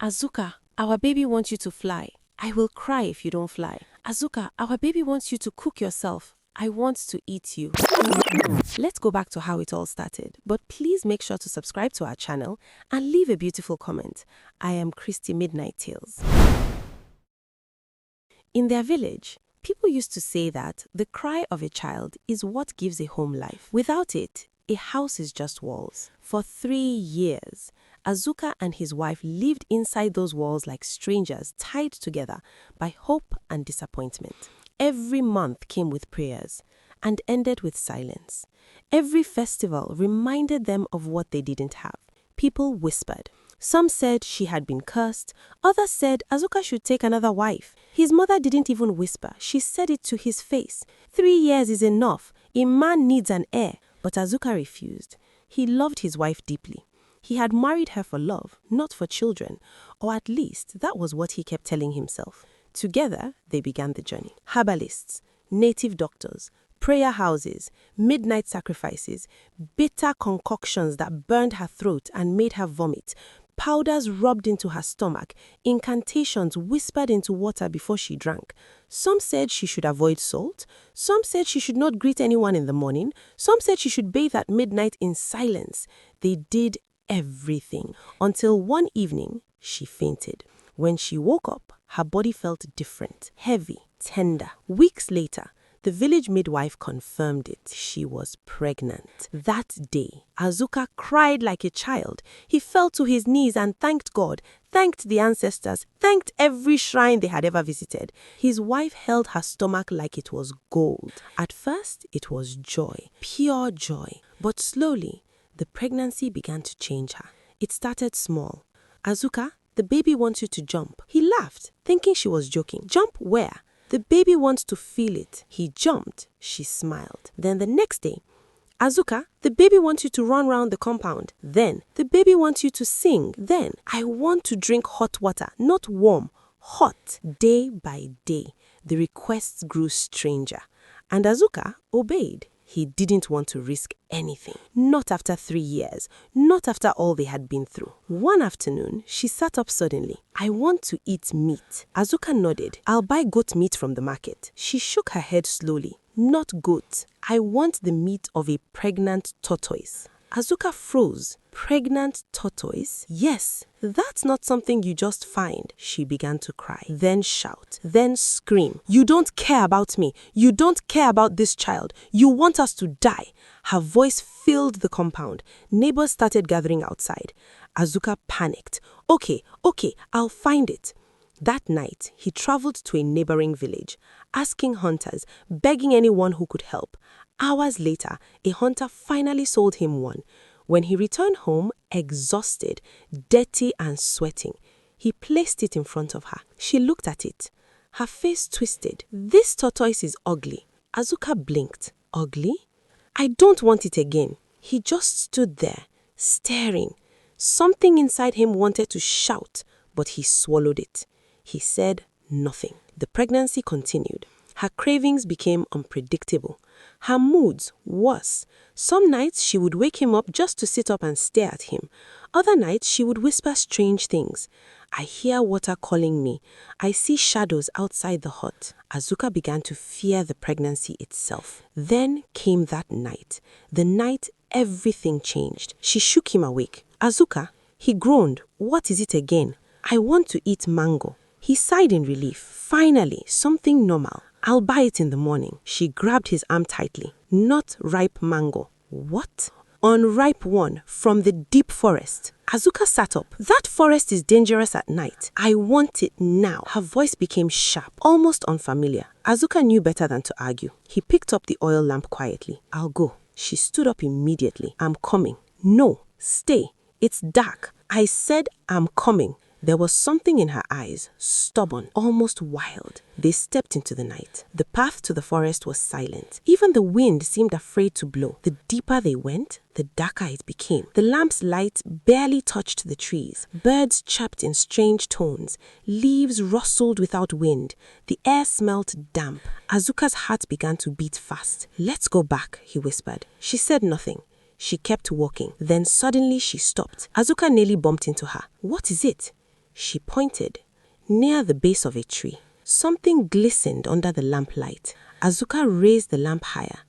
Azuka, our baby wants you to fly. I will cry if you don't fly. Azuka, our baby wants you to cook yourself. I want to eat you. Let's go back to how it all started, but please make sure to subscribe to our channel and leave a beautiful comment. I am Christy Midnight Tales. In their village, people used to say that the cry of a child is what gives a home life. Without it, a house is just walls. For 3 years, Azuka and his wife lived inside those walls like strangers, tied together by hope and disappointment. Every month came with prayers and ended with silence. Every festival reminded them of what they didn't have. People whispered. Some said she had been cursed. Others said Azuka should take another wife. His mother didn't even whisper. She said it to his face. 3 years is enough. A man needs an heir. But Azuka refused. He loved his wife deeply. He had married her for love, not for children. Or at least, that was what he kept telling himself. Together, they began the journey. Herbalists, native doctors, prayer houses, midnight sacrifices, bitter concoctions that burned her throat and made her vomit, powders rubbed into her stomach, incantations whispered into water before she drank. Some said she should avoid salt. Some said she should not greet anyone in the morning. Some said she should bathe at midnight in silence. They did everything until one evening she fainted. When she woke up, her body felt different, heavy, tender. Weeks later, the village midwife confirmed it. She was pregnant. That day, Azuka cried like a child. He fell to his knees and thanked God, thanked the ancestors, thanked every shrine they had ever visited. His wife held her stomach like it was gold. At first, it was joy, pure joy. But slowly, the pregnancy began to change her. It started small. Azuka, the baby wants you to jump. He laughed, thinking she was joking. Jump where? The baby wants to feel it. He jumped. She smiled. Then the next day, Azuka, the baby wants you to run round the compound. Then, the baby wants you to sing. Then, I want to drink hot water, not warm, hot. Day by day, the requests grew stranger. And Azuka obeyed. He didn't want to risk anything. Not after 3 years. Not after all they had been through. One afternoon, she sat up suddenly. I want to eat meat. Azuka nodded. I'll buy goat meat from the market. She shook her head slowly. Not goat. I want the meat of a pregnant tortoise. Azuka froze. Pregnant tortoise? Yes, that's not something you just find. She began to cry, then shout, then scream. You don't care about me. You don't care about this child. You want us to die. Her voice filled the compound. Neighbors started gathering outside. Azuka panicked. Okay, I'll find it. That night, he traveled to a neighboring village, asking hunters, begging anyone who could help. Hours later, a hunter finally sold him one. When he returned home, exhausted, dirty and sweating, he placed it in front of her. She looked at it. Her face twisted. This tortoise is ugly. Azuka blinked. Ugly? I don't want it again. He just stood there, staring. Something inside him wanted to shout, but he swallowed it. He said nothing. The pregnancy continued. Her cravings became unpredictable. Her moods worse. Some nights she would wake him up just to sit up and stare at him. Other nights she would whisper strange things. I hear water calling me. I see shadows outside the hut. Azuka began to fear the pregnancy itself. Then came that night. The night everything changed. She shook him awake. Azuka, he groaned. What is it again? I want to eat mango. He sighed in relief. Finally, something normal. I'll buy it in the morning. She grabbed his arm tightly. Not ripe mango. What? Unripe one from the deep forest. Azuka sat up. That forest is dangerous at night. I want it now. Her voice became sharp, almost unfamiliar. Azuka knew better than to argue. He picked up the oil lamp quietly. I'll go. She stood up immediately. I'm coming. No, stay. It's dark. I said I'm coming. There was something in her eyes, stubborn, almost wild. They stepped into the night. The path to the forest was silent. Even the wind seemed afraid to blow. The deeper they went, the darker it became. The lamp's light barely touched the trees. Birds chirped in strange tones. Leaves rustled without wind. The air smelt damp. Azuka's heart began to beat fast. Let's go back, he whispered. She said nothing. She kept walking. Then suddenly she stopped. Azuka nearly bumped into her. What is it? She pointed. Near the base of a tree, something glistened under the lamplight. Azuka raised the lamp higher,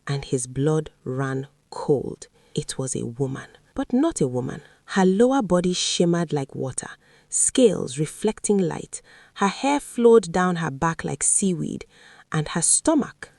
and his blood ran cold. It was a woman, but not a woman. Her lower body shimmered like water, scales reflecting light. Her hair flowed down her back like seaweed, and her stomach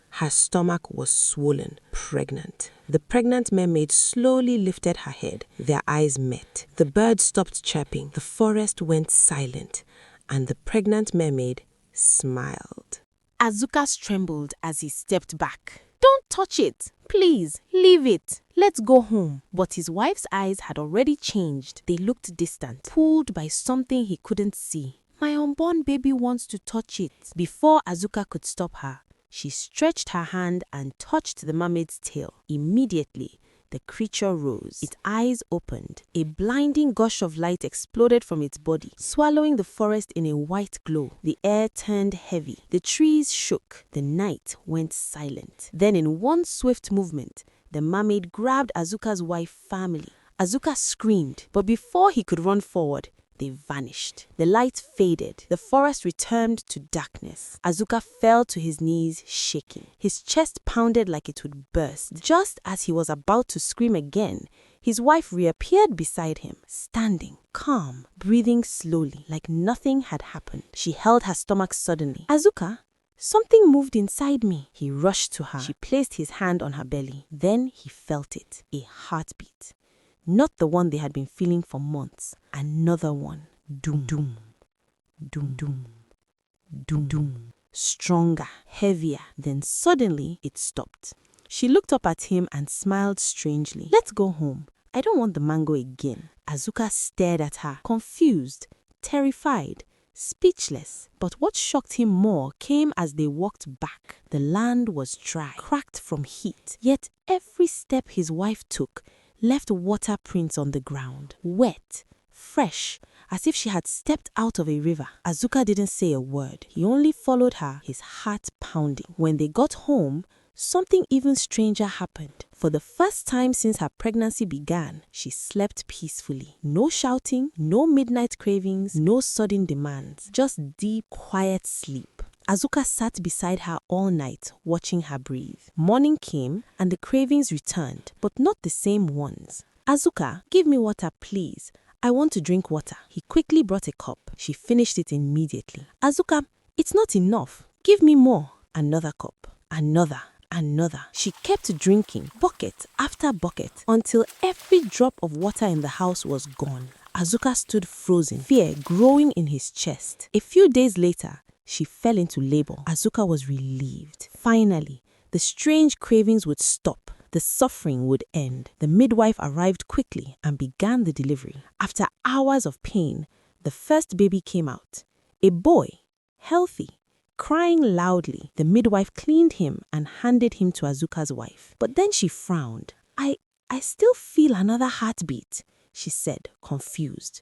was swollen, pregnant. The pregnant mermaid slowly lifted her head. Their eyes met. The birds stopped chirping. The forest went silent, and the pregnant mermaid smiled. Azuka trembled as he stepped back. "Don't touch it! Please, leave it! Let's go home." But his wife's eyes had already changed. They looked distant, pulled by something he couldn't see. "My unborn baby wants to touch it." Before Azuka could stop her, she stretched her hand and touched the mermaid's tail. Immediately, the creature rose. Its eyes opened. A blinding gush of light exploded from its body, swallowing the forest in a white glow. The air turned heavy. The trees shook. The night went silent. Then in one swift movement, the mermaid grabbed Azuka's wife firmly. Azuka screamed, but before he could run forward, they vanished. The light faded. The forest returned to darkness. Azuka fell to his knees, shaking. His chest pounded like it would burst. Just as he was about to scream again, his wife reappeared beside him, standing, calm, breathing slowly, like nothing had happened. She held her stomach suddenly. "Azuka, something moved inside me." He rushed to her. She placed his hand on her belly. Then he felt it, a heartbeat. Not the one they had been feeling for months. Another one. Doom, doom, doom, doom, doom, doom. Stronger, heavier. Then suddenly it stopped. She looked up at him and smiled strangely. "Let's go home. I don't want the mango again." Azuka stared at her, confused, terrified, speechless. But what shocked him more came as they walked back. The land was dry, cracked from heat. Yet every step his wife took left water prints on the ground, wet, fresh, as if she had stepped out of a river. Azuka didn't say a word. He only followed her, his heart pounding. When they got home, something even stranger happened. For the first time since her pregnancy began, she slept peacefully. No shouting, no midnight cravings, no sudden demands, just deep, quiet sleep. Azuka sat beside her all night, watching her breathe. Morning came, and the cravings returned, but not the same ones. "Azuka, give me water, please. I want to drink water." He quickly brought a cup. She finished it immediately. "Azuka, it's not enough. Give me more." Another cup. Another. She kept drinking, bucket after bucket, until every drop of water in the house was gone. Azuka stood frozen, fear growing in his chest. A few days later, she fell into labor. Azuka was relieved. Finally, the strange cravings would stop. The suffering would end. The midwife arrived quickly and began the delivery. After hours of pain, the first baby came out. A boy, healthy, crying loudly. The midwife cleaned him and handed him to Azuka's wife. But then she frowned. I still feel another heartbeat," she said, confused.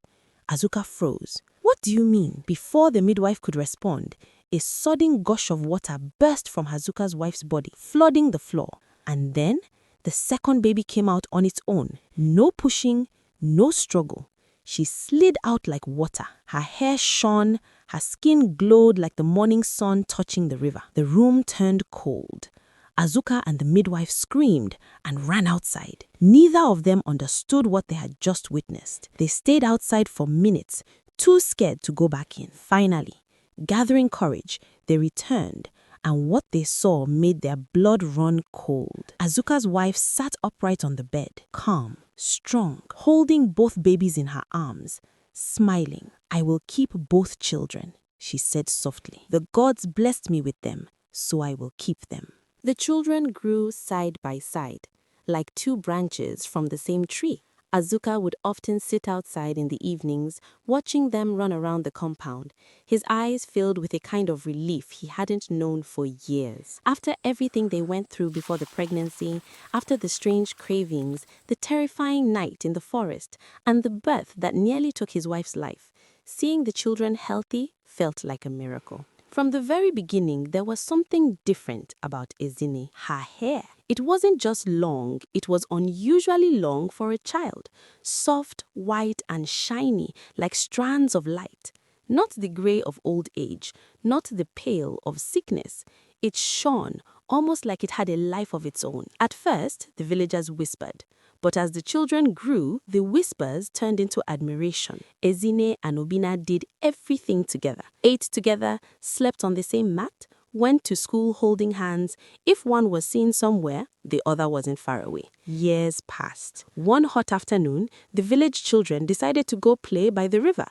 Azuka froze. "What do you mean?" Before the midwife could respond, a sudden gush of water burst from Azuka's wife's body, flooding the floor. And then the second baby came out on its own. No pushing, no struggle. She slid out like water. Her hair shone, her skin glowed like the morning sun touching the river. The room turned cold. Azuka and the midwife screamed and ran outside. Neither of them understood what they had just witnessed. They stayed outside for minutes, too scared to go back in. Finally, gathering courage, they returned, and what they saw made their blood run cold. Azuka's wife sat upright on the bed, calm, strong, holding both babies in her arms, smiling. "I will keep both children," she said softly. "The gods blessed me with them, so I will keep them." The children grew side by side, like two branches from the same tree. Azuka would often sit outside in the evenings, watching them run around the compound, his eyes filled with a kind of relief he hadn't known for years. After everything they went through before the pregnancy, after the strange cravings, the terrifying night in the forest, and the birth that nearly took his wife's life, seeing the children healthy felt like a miracle. From the very beginning, there was something different about Ezinne. Her hair. It wasn't just long, it was unusually long for a child. Soft, white, and shiny, like strands of light. Not the gray of old age, not the pale of sickness. It shone, almost like it had a life of its own. At first, the villagers whispered. But as the children grew, the whispers turned into admiration. Ezinne and Obinna did everything together. Ate together, slept on the same mat, went to school holding hands. If one was seen somewhere, the other wasn't far away. Years passed. One hot afternoon, the village children decided to go play by the river.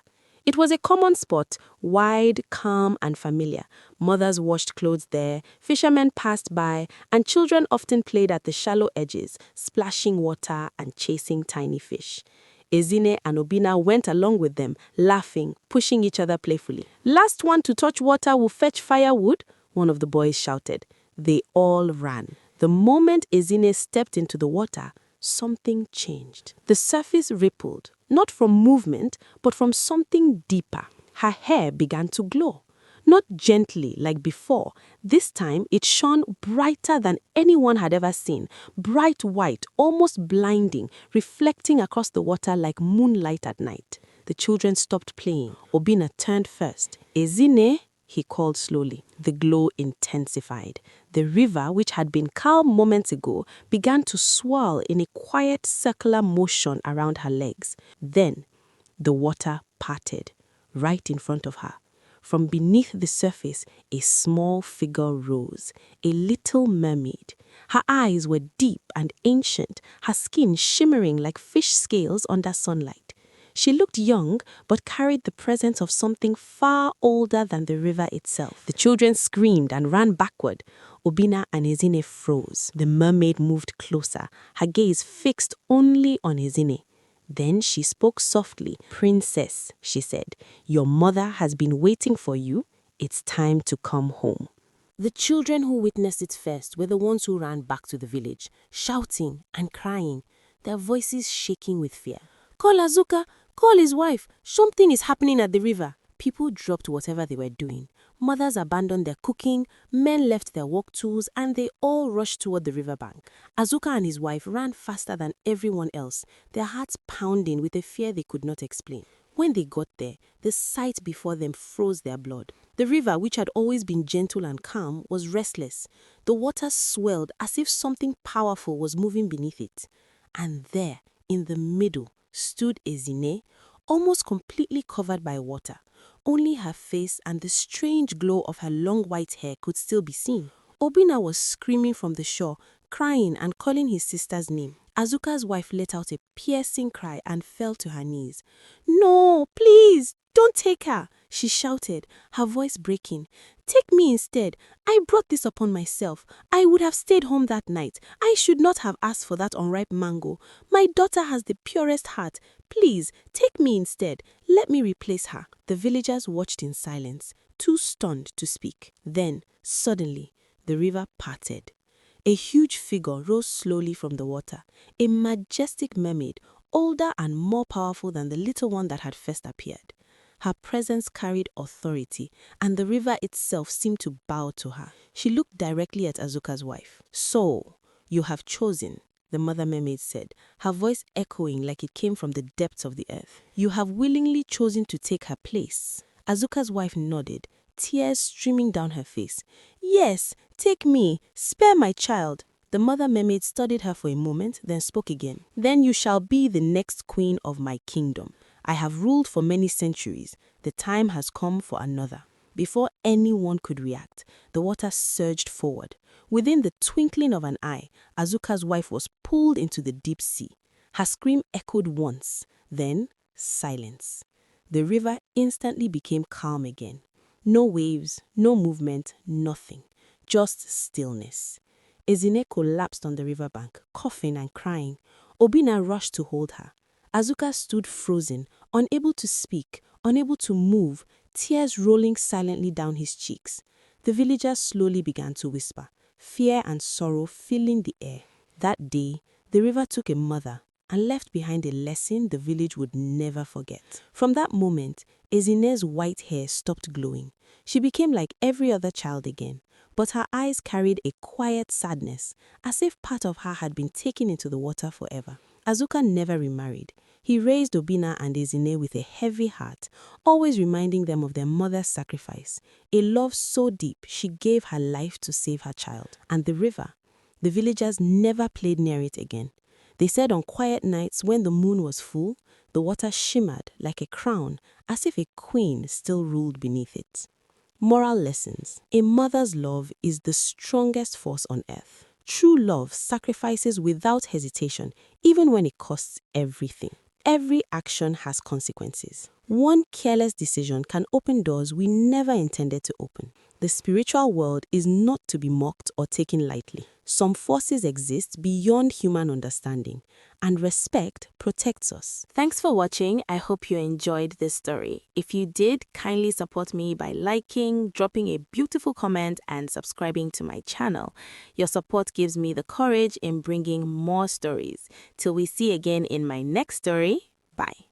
It was a common spot, wide, calm, and familiar. Mothers washed clothes there, fishermen passed by, and children often played at the shallow edges, splashing water and chasing tiny fish. Ezinne and Obinna went along with them, laughing, pushing each other playfully. "Last one to touch water will fetch firewood," one of the boys shouted. They all ran. The moment Ezinne stepped into the water, something changed. The surface rippled, not from movement, but from something deeper. Her hair began to glow. Not gently like before. This time it shone brighter than anyone had ever seen. Bright white, almost blinding, reflecting across the water like moonlight at night. The children stopped playing. Obinna turned first. "Ezinne," he called slowly. The glow intensified. The river, which had been calm moments ago, began to swirl in a quiet circular motion around her legs. Then, the water parted, right in front of her. From beneath the surface, a small figure rose, a little mermaid. Her eyes were deep and ancient, her skin shimmering like fish scales under sunlight. She looked young, but carried the presence of something far older than the river itself. The children screamed and ran backward. Obinna and Ezinne froze. The mermaid moved closer, her gaze fixed only on Ezinne. Then she spoke softly. "Princess," she said, "your mother has been waiting for you. It's time to come home." The children who witnessed it first were the ones who ran back to the village, shouting and crying, their voices shaking with fear. "Call Azuka! Call his wife! Something is happening at the river!" People dropped whatever they were doing. Mothers abandoned their cooking, men left their work tools, and they all rushed toward the riverbank. Azuka and his wife ran faster than everyone else, their hearts pounding with a fear they could not explain. When they got there, the sight before them froze their blood. The river, which had always been gentle and calm, was restless. The water swelled as if something powerful was moving beneath it. And there, in the middle, stood Ezinne, almost completely covered by water. Only her face and the strange glow of her long white hair could still be seen. Obinna was screaming from the shore, crying and calling his sister's name. Azuka's wife let out a piercing cry and fell to her knees. "No, please, don't take her," she shouted, her voice breaking. "Take me instead. I brought this upon myself. I would have stayed home that night. I should not have asked for that unripe mango. My daughter has the purest heart. Please, take me instead. Let me replace her." The villagers watched in silence, too stunned to speak. Then, suddenly, the river parted. A huge figure rose slowly from the water, a majestic mermaid, older and more powerful than the little one that had first appeared. Her presence carried authority, and the river itself seemed to bow to her. She looked directly at Azuka's wife. "So, you have chosen," the mother mermaid said, her voice echoing like it came from the depths of the earth. "You have willingly chosen to take her place." Azuka's wife nodded, tears streaming down her face. "Yes, take me, spare my child." The mother mermaid studied her for a moment, then spoke again. "Then you shall be the next queen of my kingdom. I have ruled for many centuries. The time has come for another." Before anyone could react, the water surged forward. Within the twinkling of an eye, Azuka's wife was pulled into the deep sea. Her scream echoed once, then silence. The river instantly became calm again. No waves, no movement, nothing. Just stillness. Ezinne collapsed on the riverbank, coughing and crying. Obinna rushed to hold her. Azuka stood frozen, unable to speak, unable to move, tears rolling silently down his cheeks. The villagers slowly began to whisper, fear and sorrow filling the air. That day, the river took a mother and left behind a lesson the village would never forget. From that moment, Ezinne's white hair stopped glowing. She became like every other child again, but her eyes carried a quiet sadness, as if part of her had been taken into the water forever. Azuka never remarried. He raised Obinna and Ezinne with a heavy heart, always reminding them of their mother's sacrifice, a love so deep she gave her life to save her child. And the river, the villagers never played near it again. They said on quiet nights when the moon was full, the water shimmered like a crown, as if a queen still ruled beneath it. Moral lessons. A mother's love is the strongest force on earth. True love sacrifices without hesitation, even when it costs everything. Every action has consequences. One careless decision can open doors we never intended to open. The spiritual world is not to be mocked or taken lightly. Some forces exist beyond human understanding, and respect protects us. Thanks for watching. I hope you enjoyed this story. If you did, kindly support me by liking, dropping a beautiful comment, and subscribing to my channel. Your support gives me the courage in bringing more stories. Till we see again in my next story, bye.